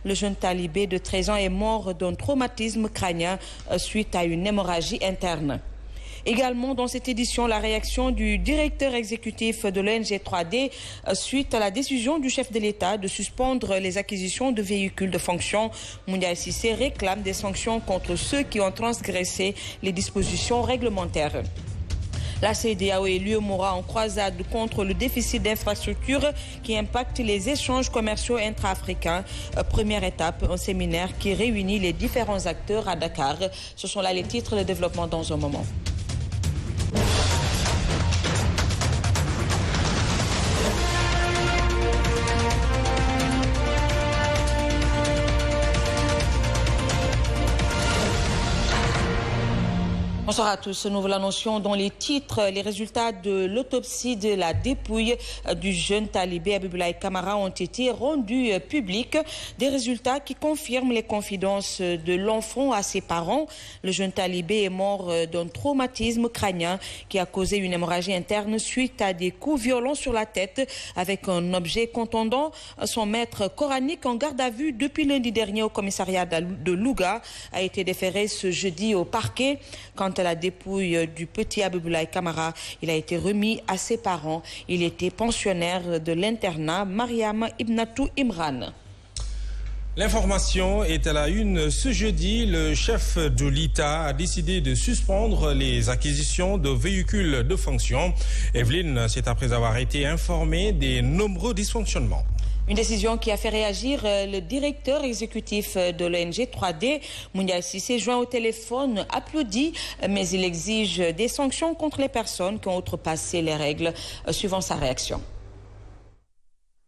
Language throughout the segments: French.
Le jeune talibé de 13 ans est mort d'un traumatisme crânien suite à une hémorragie interne. Également dans cette édition, la réaction du directeur exécutif de l'ONG 3D suite à la décision du chef de l'État de suspendre les acquisitions de véhicules de fonction. Moundiaye Cissé réclame des sanctions contre ceux qui ont transgressé les dispositions réglementaires. La CEDEAO et l'UEMOA en croisade contre le déficit d'infrastructures qui impacte les échanges commerciaux intra-africains. Première étape, un séminaire qui réunit les différents acteurs à Dakar. Ce sont là les titres de développement dans un moment. Bonsoir à tous. Nous vous l'annoncions dans les titres. Les résultats de l'autopsie de la dépouille du jeune talibé Habiboulaye Kamara ont été rendus publics. Des résultats qui confirment les confidences de l'enfant à ses parents. Le jeune talibé est mort d'un traumatisme crânien qui a causé une hémorragie interne suite à des coups violents sur la tête avec un objet contondant. Son maître coranique en garde à vue depuis lundi dernier au commissariat de Louga a été déféré ce jeudi au parquet. Quant à la dépouille du petit Habiboulaye Kamara, il a été remis à ses parents. Il était pensionnaire de l'internat Mariam Ibnatou Imran. L'information est à la une. Ce jeudi, le chef de l'État a décidé de suspendre les acquisitions de véhicules de fonction. Evelyne, c'est après avoir été informée des nombreux dysfonctionnements. Une décision qui a fait réagir le directeur exécutif de l'ONG 3D, Moundiaye Cissé, joint au téléphone, applaudit, mais il exige des sanctions contre les personnes qui ont outrepassé les règles, suivant sa réaction.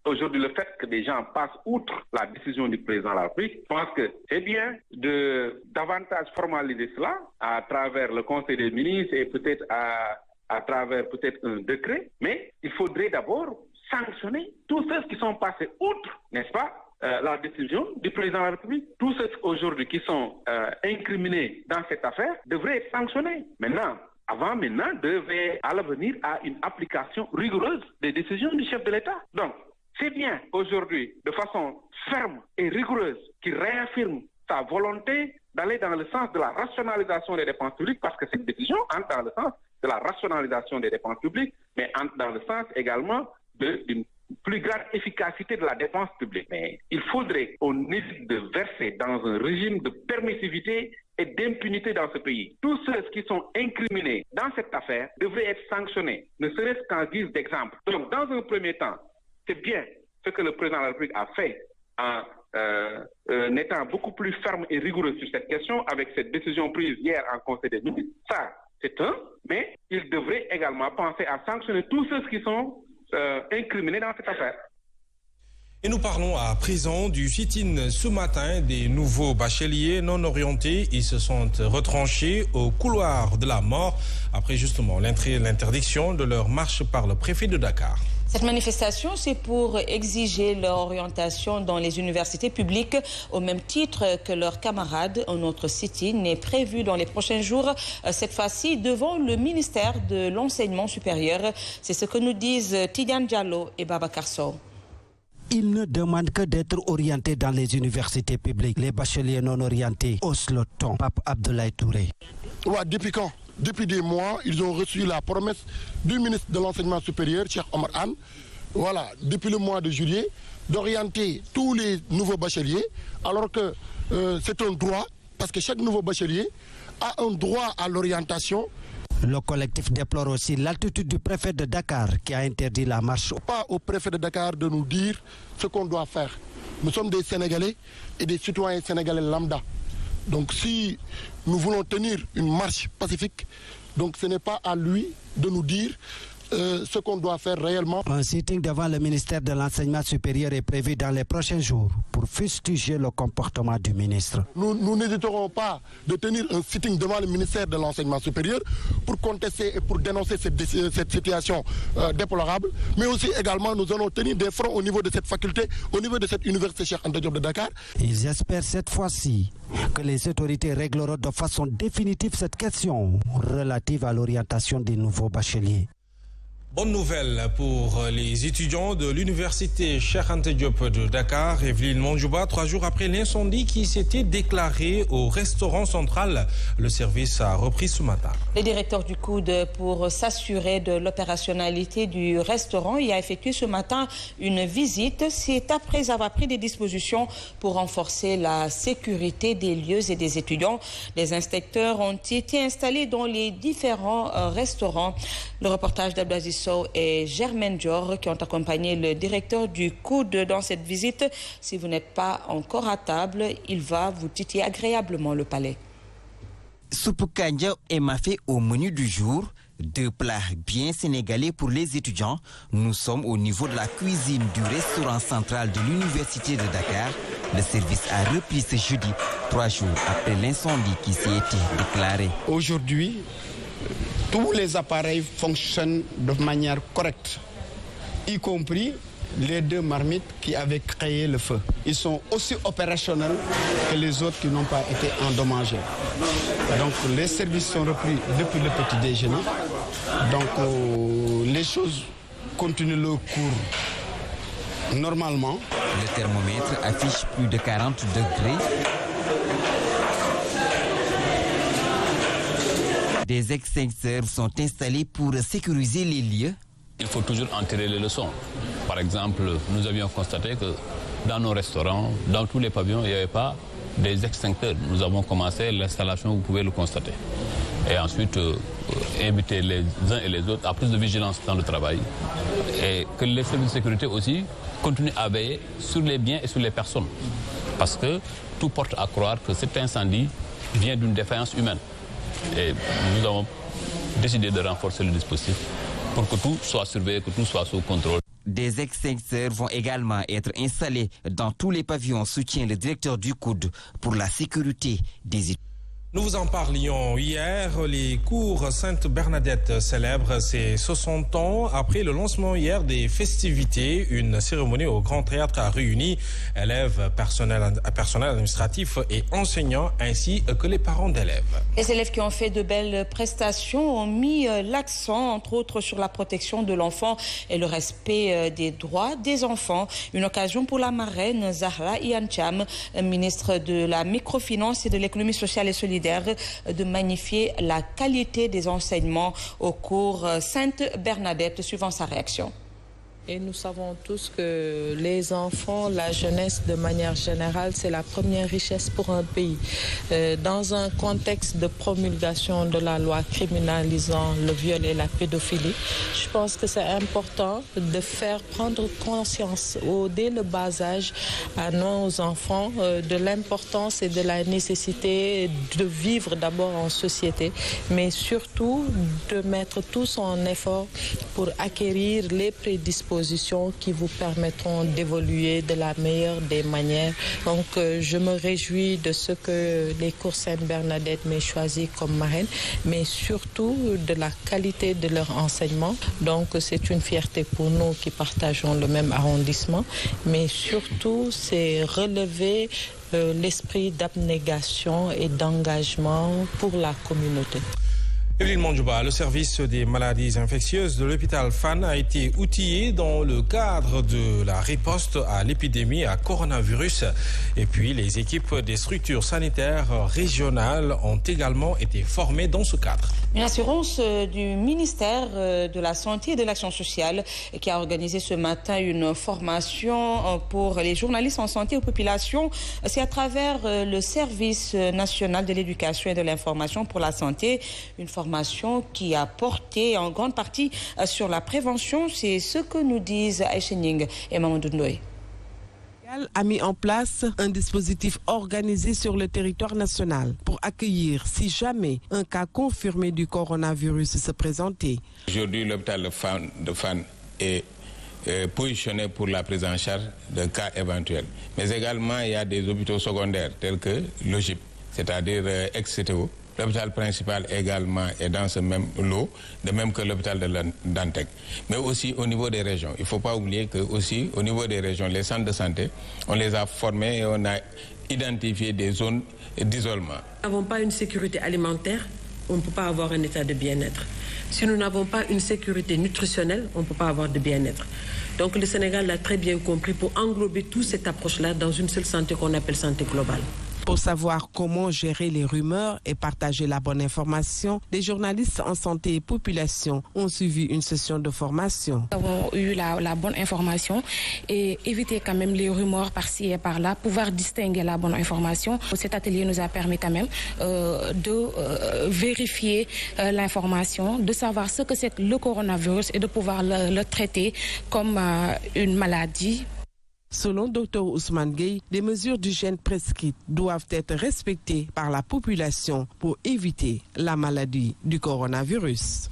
Aujourd'hui, le fait que des gens passent outre la décision du président de la République, je pense que c'est bien de davantage formaliser cela à travers le Conseil des ministres et peut-être à travers peut-être un décret, mais il faudrait d'abord sanctionner tous ceux qui sont passés outre, n'est-ce pas, la décision du président de la République. Tous ceux aujourd'hui qui sont incriminés dans cette affaire devraient être sanctionnés. Maintenant, devait à l'avenir à une application rigoureuse des décisions du chef de l'État. Donc, c'est bien aujourd'hui, de façon ferme et rigoureuse, qu'il réaffirme sa volonté d'aller dans le sens de la rationalisation des dépenses publiques, parce que cette décision entre dans le sens de la rationalisation des dépenses publiques, mais entre dans le sens également d'une plus grande efficacité de la dépense publique. Mais il faudrait qu'on évite de verser dans un régime de permissivité et d'impunité dans ce pays. Tous ceux qui sont incriminés dans cette affaire devraient être sanctionnés, ne serait-ce qu'en guise d'exemple. Donc, dans un premier temps, c'est bien ce que le président de la République a fait en étant beaucoup plus ferme et rigoureux sur cette question avec cette décision prise hier en Conseil des ministres. Ça, c'est mais il devrait également penser à sanctionner tous ceux qui sont incriminés dans cette affaire. Et nous parlons à présent du sit-in ce matin des nouveaux bacheliers non orientés. Ils se sont retranchés au couloir de la mort après justement l'interdiction de leur marche par le préfet de Dakar. Cette manifestation, c'est pour exiger leur orientation dans les universités publiques au même titre que leurs camarades. Un autre sit-in est prévu dans les prochains jours, cette fois-ci devant le ministère de l'Enseignement supérieur. C'est ce que nous disent Tidiane Diallo et Babacar Sow. Ils ne demandent que d'être orientés dans les universités publiques. Les bacheliers non orientés haussent le ton. Pape Abdoulaye Touré. Ouais, depuis quand? Depuis des mois, ils ont reçu la promesse du ministre de l'Enseignement supérieur, Cheikh Omar Anne, voilà, depuis le mois de juillet, d'orienter tous les nouveaux bacheliers, alors que c'est un droit, parce que chaque nouveau bachelier a un droit à l'orientation. Le collectif déplore aussi l'attitude du préfet de Dakar qui a interdit la marche. Pas au préfet de Dakar de nous dire ce qu'on doit faire. Nous sommes des Sénégalais et des citoyens sénégalais lambda. Donc si nous voulons tenir une marche pacifique, donc ce n'est pas à lui de nous dire ce qu'on doit faire réellement. Un sitting devant le ministère de l'Enseignement supérieur est prévu dans les prochains jours pour fustiger le comportement du ministre. Nous n'hésiterons pas de tenir un sitting devant le ministère de l'Enseignement supérieur pour contester et pour dénoncer cette situation déplorable. Mais aussi également nous allons tenir des fronts au niveau de cette faculté, au niveau de cette université Cheikh Anta Diop de Dakar. Ils espèrent cette fois-ci que les autorités régleront de façon définitive cette question relative à l'orientation des nouveaux bacheliers. Bonne nouvelle pour les étudiants de l'université Cheikh Anta Diop de Dakar. Evelyne Mondjouba, 3 jours après l'incendie qui s'était déclaré au restaurant central. Le service a repris ce matin. Le directeur du COUD, pour s'assurer de l'opérationnalité du restaurant, y a effectué ce matin une visite. C'est après avoir pris des dispositions pour renforcer la sécurité des lieux et des étudiants. Des inspecteurs ont été installés dans les différents restaurants. Le reportage d'Abdaziz Sow et Germaine Dior qui ont accompagné le directeur du COUD dans cette visite. Si vous n'êtes pas encore à table, il va vous titiller agréablement le palais. Soupe kanja et mafé au menu du jour. 2 plats bien sénégalais pour les étudiants. Nous sommes au niveau de la cuisine du restaurant central de l'université de Dakar. Le service a repris ce jeudi, 3 jours après l'incendie qui s'y était déclaré. Aujourd'hui, tous les appareils fonctionnent de manière correcte, y compris les 2 marmites qui avaient créé le feu. Ils sont aussi opérationnels que les autres qui n'ont pas été endommagés. Donc les services sont repris depuis le petit déjeuner. Donc les choses continuent leur cours normalement. Le thermomètre affiche plus de 40 degrés. Des extincteurs sont installés pour sécuriser les lieux. Il faut toujours en tirer les leçons. Par exemple, nous avions constaté que dans nos restaurants, dans tous les pavillons, il n'y avait pas des extincteurs. Nous avons commencé l'installation, vous pouvez le constater. Et ensuite, inviter les uns et les autres à plus de vigilance dans le travail. Et que les services de sécurité aussi continuent à veiller sur les biens et sur les personnes. Parce que tout porte à croire que cet incendie vient d'une défaillance humaine. Et nous avons décidé de renforcer le dispositif pour que tout soit surveillé, que tout soit sous contrôle. Des extincteurs vont également être installés dans tous les pavillons, soutient le directeur du COUD pour la sécurité des étudiants. Nous vous en parlions hier, les cours Sainte-Bernadette célèbrent ses 60 ans. Après le lancement hier des festivités, une cérémonie au Grand Théâtre a réuni élèves, personnel administratif et enseignants, ainsi que les parents d'élèves. Les élèves qui ont fait de belles prestations ont mis l'accent, entre autres, sur la protection de l'enfant et le respect des droits des enfants. Une occasion pour la marraine Zahra Iyane Thiam, ministre de la microfinance et de l'économie sociale et solidaire, de magnifier la qualité des enseignements au cours Sainte-Bernadette, suivant sa réaction. Et nous savons tous que les enfants, la jeunesse de manière générale, c'est la première richesse pour un pays. Dans un contexte de promulgation de la loi criminalisant le viol et la pédophilie, je pense que c'est important de faire prendre conscience dès le bas âge à nos enfants de l'importance et de la nécessité de vivre d'abord en société, mais surtout de mettre tout son effort pour acquérir les prédispositions qui vous permettront d'évoluer de la meilleure des manières. Donc je me réjouis de ce que les cours Sainte-Bernadette m'aient choisi comme marraine, mais surtout de la qualité de leur enseignement. Donc c'est une fierté pour nous qui partageons le même arrondissement, mais surtout c'est relever l'esprit d'abnégation et d'engagement pour la communauté. Evelyne Mondjouba, le service des maladies infectieuses de l'hôpital Fann a été outillé dans le cadre de la riposte à l'épidémie à coronavirus. Et puis, les équipes des structures sanitaires régionales ont également été formées dans ce cadre. Une assurance du ministère de la Santé et de l'Action sociale qui a organisé ce matin une formation pour les journalistes en santé aux populations. C'est à travers le service national de l'éducation et de l'information pour la santé, une formation qui a porté en grande partie sur la prévention. C'est ce que nous disent Aïcha Ning et Mamadou Ndoye. A mis en place un dispositif organisé sur le territoire national pour accueillir, si jamais un cas confirmé du coronavirus se présentait. Aujourd'hui, l'hôpital de Fann est positionné pour la prise en charge de cas éventuels. Mais également, il y a des hôpitaux secondaires tels que l'OGIP, c'est-à-dire ex-CTO. L'hôpital principal également est dans ce même lot, de même que l'hôpital de Dantec. Mais aussi au niveau des régions. Il ne faut pas oublier que aussi au niveau des régions, les centres de santé, on les a formés et on a identifié des zones d'isolement. Nous n'avons pas une sécurité alimentaire on ne peut pas avoir un état de bien-être. Si nous n'avons pas une sécurité nutritionnelle, on ne peut pas avoir de bien-être. Donc le Sénégal l'a très bien compris pour englober toute cette approche-là dans une seule santé qu'on appelle santé globale. Pour savoir comment gérer les rumeurs et partager la bonne information, les journalistes en santé et population ont suivi une session de formation. Nous avons eu la bonne information et éviter quand même les rumeurs par-ci et par-là, pouvoir distinguer la bonne information. Cet atelier nous a permis quand même de vérifier l'information, de savoir ce que c'est le coronavirus et de pouvoir le traiter comme une maladie. Selon Dr Ousmane Gueye, les mesures d'hygiène prescrites doivent être respectées par la population pour éviter la maladie du coronavirus.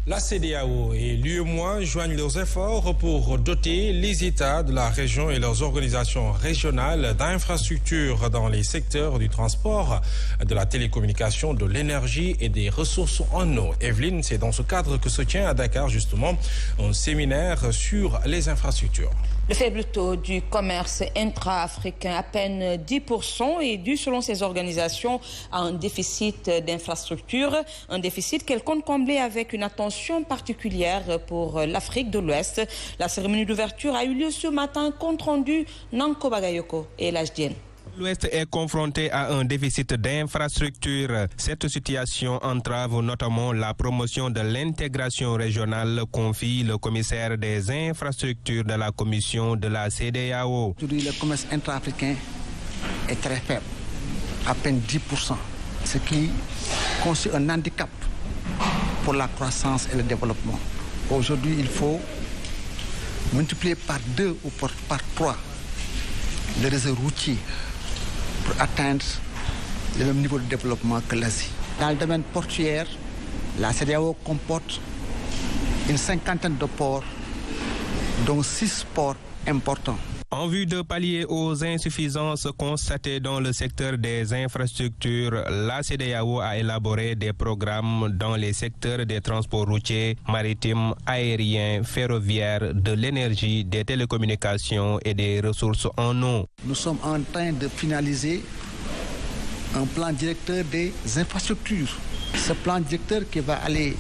La CEDEAO et l'UEMOA joignent leurs efforts pour doter les États de la région et leurs organisations régionales d'infrastructures dans les secteurs du transport, de la télécommunication, de l'énergie et des ressources en eau. Evelyne, c'est dans ce cadre que se tient à Dakar justement un séminaire sur les infrastructures. Le faible taux du commerce intra-africain, à peine 10%, est dû, selon ces organisations, à un déficit d'infrastructures, un déficit qu'elles comptent combler avec une attention particulière pour l'Afrique de l'Ouest. La cérémonie d'ouverture a eu lieu ce matin, compte rendu Nanko Bagayoko et l'HDN. L'Ouest est confronté à un déficit d'infrastructures. Cette situation entrave notamment la promotion de l'intégration régionale, confie le commissaire des infrastructures de la commission de la CEDEAO. Aujourd'hui, le commerce intra-africain est très faible, à peine 10%, ce qui constitue un handicap pour la croissance et le développement. Aujourd'hui, il faut multiplier par 2 ou par 3 le réseau routier pour atteindre le même niveau de développement que l'Asie. Dans le domaine portuaire, la CEDEAO comporte une cinquantaine de ports, dont 6 ports importants. En vue de pallier aux insuffisances constatées dans le secteur des infrastructures, la CEDEAO a élaboré des programmes dans les secteurs des transports routiers, maritimes, aériens, ferroviaires, de l'énergie, des télécommunications et des ressources en eau. Nous sommes en train de finaliser un plan directeur des infrastructures. Ce plan directeur qui va aller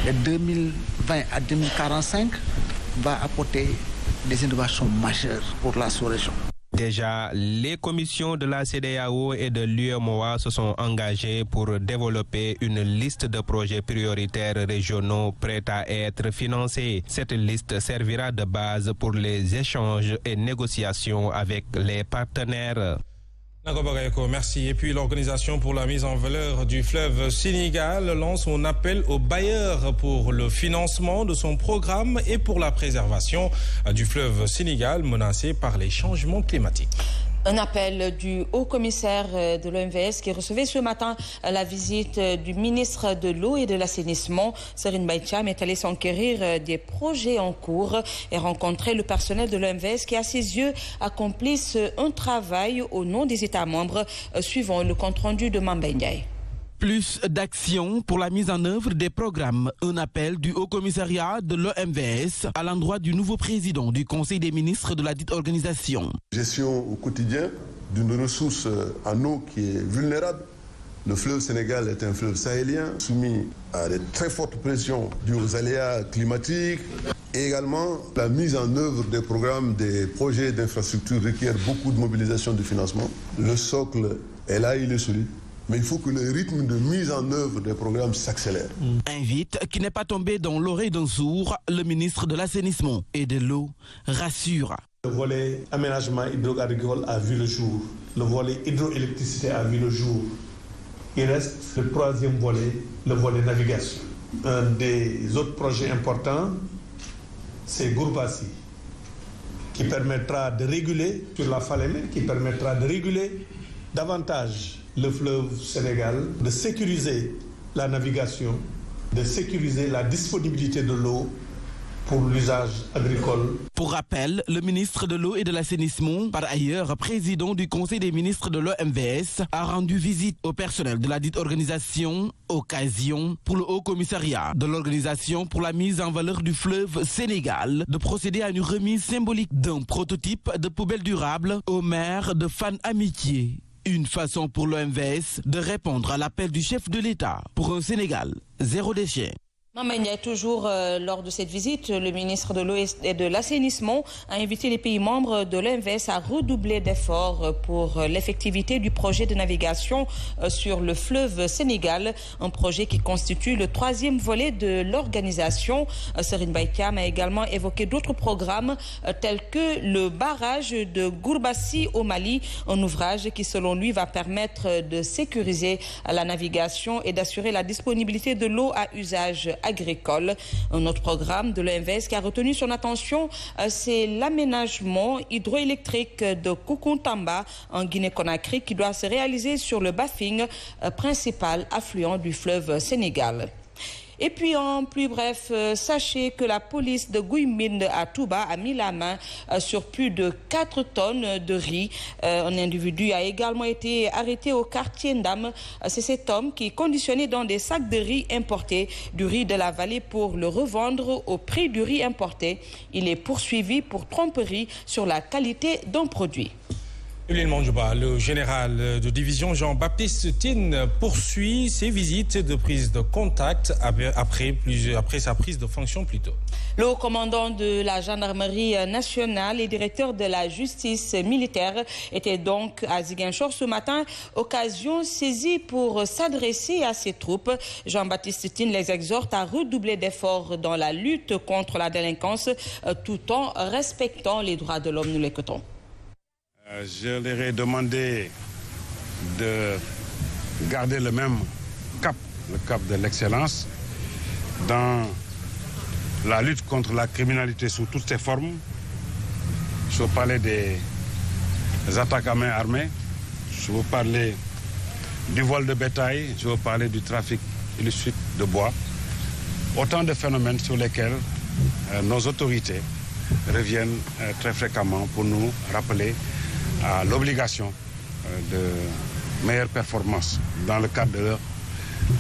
de 2020 à 2045 va apporter des innovations majeures pour la sous-région. Déjà, les commissions de la CEDEAO et de l'UEMOA se sont engagées pour développer une liste de projets prioritaires régionaux prêts à être financés. Cette liste servira de base pour les échanges et négociations avec les partenaires. Merci. Et puis l'Organisation pour la mise en valeur du fleuve Sénégal lance son appel aux bailleurs pour le financement de son programme et pour la préservation du fleuve Sénégal menacé par les changements climatiques. Un appel du haut-commissaire de l'OMVS qui recevait ce matin la visite du ministre de l'Eau et de l'Assainissement. Serine Baïtiam est allé s'enquérir des projets en cours et rencontrer le personnel de l'OMVS qui, à ses yeux, accomplissent un travail au nom des États membres, suivant le compte-rendu de Mamba Ndiaye. Plus d'action pour la mise en œuvre des programmes. Un appel du Haut-Commissariat de l'OMVS à l'endroit du nouveau président du Conseil des ministres de la dite organisation. Gestion au quotidien d'une ressource en eau qui est vulnérable. Le fleuve Sénégal est un fleuve sahélien soumis à de très fortes pressions dues aux aléas climatiques. Et également, la mise en œuvre des programmes, des projets d'infrastructure requiert beaucoup de mobilisation de financement. Le socle est là, il est solide. Mais il faut que le rythme de mise en œuvre des programmes s'accélère. Invite, qui n'est pas tombé dans l'oreille d'un sourd, le ministre de l'Assainissement et de l'Eau rassure. Le volet aménagement hydro-agricole a vu le jour. Le volet hydroélectricité a vu le jour. Il reste le troisième volet, le volet navigation. Un des autres projets importants, c'est Gourbassi, qui permettra de réguler sur la Falémé, qui permettra de réguler davantage le fleuve Sénégal, de sécuriser la navigation, de sécuriser la disponibilité de l'eau pour l'usage agricole. Pour rappel, le ministre de l'Eau et de l'Assainissement, par ailleurs président du Conseil des ministres de l'OMVS, a rendu visite au personnel de la dite organisation, occasion pour le Haut-Commissariat de l'Organisation pour la mise en valeur du fleuve Sénégal de procéder à une remise symbolique d'un prototype de poubelle durable au maire de Fann Amitié Une façon pour l'OMVS de répondre à l'appel du chef de l'État pour un Sénégal zéro déchet. Toujours lors de cette visite, le ministre de l'Eau et de l'Assainissement a invité les pays membres de l'OMVS à redoubler d'efforts pour l'effectivité du projet de navigation sur le fleuve Sénégal, un projet qui constitue le 3e volet de l'organisation. Serigne Mbaye Thiam a également évoqué d'autres programmes tels que le barrage de Gourbassi au Mali, un ouvrage qui selon lui va permettre de sécuriser la navigation et d'assurer la disponibilité de l'eau à usage agricole. Un autre programme de l'OMVS qui a retenu son attention, c'est l'aménagement hydroélectrique de Koukontamba en Guinée-Conakry qui doit se réaliser sur le Bafing, principal affluent du fleuve Sénégal. Et puis en plus bref, sachez que la police de Gouymine à Touba a mis la main sur plus de 4 tonnes de riz. Un individu a également été arrêté au quartier Ndam. C'est cet homme qui conditionnait dans des sacs de riz importés du riz de la vallée pour le revendre au prix du riz importé. Il est poursuivi pour tromperie sur la qualité d'un produit. Le général de division Jean-Baptiste Tine poursuit ses visites de prise de contact après sa prise de fonction plus tôt. Le haut commandant de la gendarmerie nationale et directeur de la justice militaire était donc à Ziguinchor ce matin, occasion saisie pour s'adresser à ses troupes. Jean-Baptiste Tine les exhorte à redoubler d'efforts dans la lutte contre la délinquance tout en respectant les droits de l'homme. Nous l'écoutons. Je leur ai demandé de garder le même cap, le cap de l'excellence, dans la lutte contre la criminalité sous toutes ses formes. Je veux parler des attaques à main armée, je veux parler du vol de bétail, je veux parler du trafic illicite de bois. Autant de phénomènes sur lesquels nos autorités reviennent très fréquemment pour nous rappeler à l'obligation de meilleure performance dans le cadre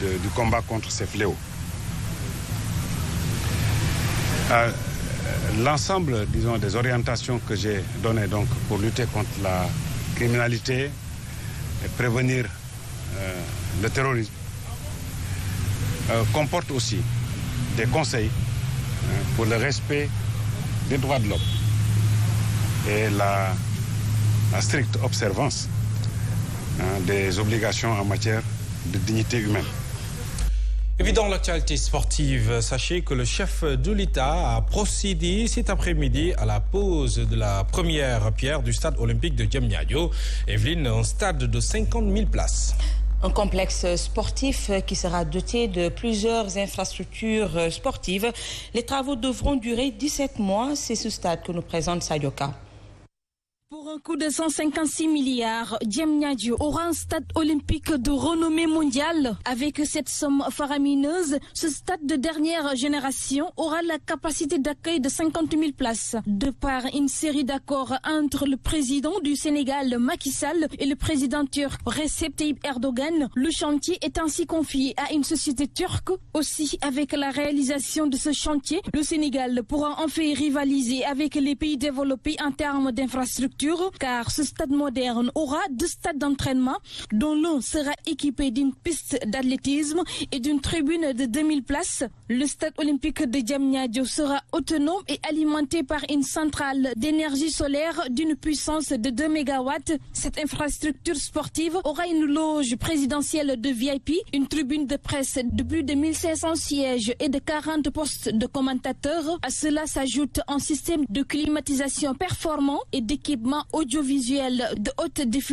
du combat contre ces fléaux. L'ensemble, disons, des orientations que j'ai données donc pour lutter contre la criminalité et prévenir le terrorisme comporte aussi des conseils pour le respect des droits de l'homme et la stricte observance des obligations en matière de dignité humaine. Et puis dans l'actualité sportive, sachez que le chef de l'État a procédé cet après-midi à la pose de la première pierre du stade olympique de Diamniadio. Evelyne, un stade de 50 000 places. Un complexe sportif qui sera doté de plusieurs infrastructures sportives. Les travaux devront durer 17 mois. C'est ce stade que nous présente Sayoka. Pour un coût de 156 milliards, Diamniadio aura un stade olympique de renommée mondiale. Avec cette somme faramineuse, ce stade de dernière génération aura la capacité d'accueil de 50 000 places. De par une série d'accords entre le président du Sénégal, Macky Sall, et le président turc, Recep Tayyip Erdogan, le chantier est ainsi confié à une société turque. Aussi, avec la réalisation de ce chantier, le Sénégal pourra enfin rivaliser avec les pays développés en termes d'infrastructures. Car ce stade moderne aura 2 stades d'entraînement dont l'un sera équipé d'une piste d'athlétisme et d'une tribune de 2000 places. Le stade olympique de Diamniadio sera autonome et alimenté par une centrale d'énergie solaire d'une puissance de 2 MW. Cette infrastructure sportive aura une loge présidentielle de VIP, une tribune de presse de plus de 1500 sièges et de 40 postes de commentateurs. À cela s'ajoute un système de climatisation performant et d'équipement audiovisuel de haute définition.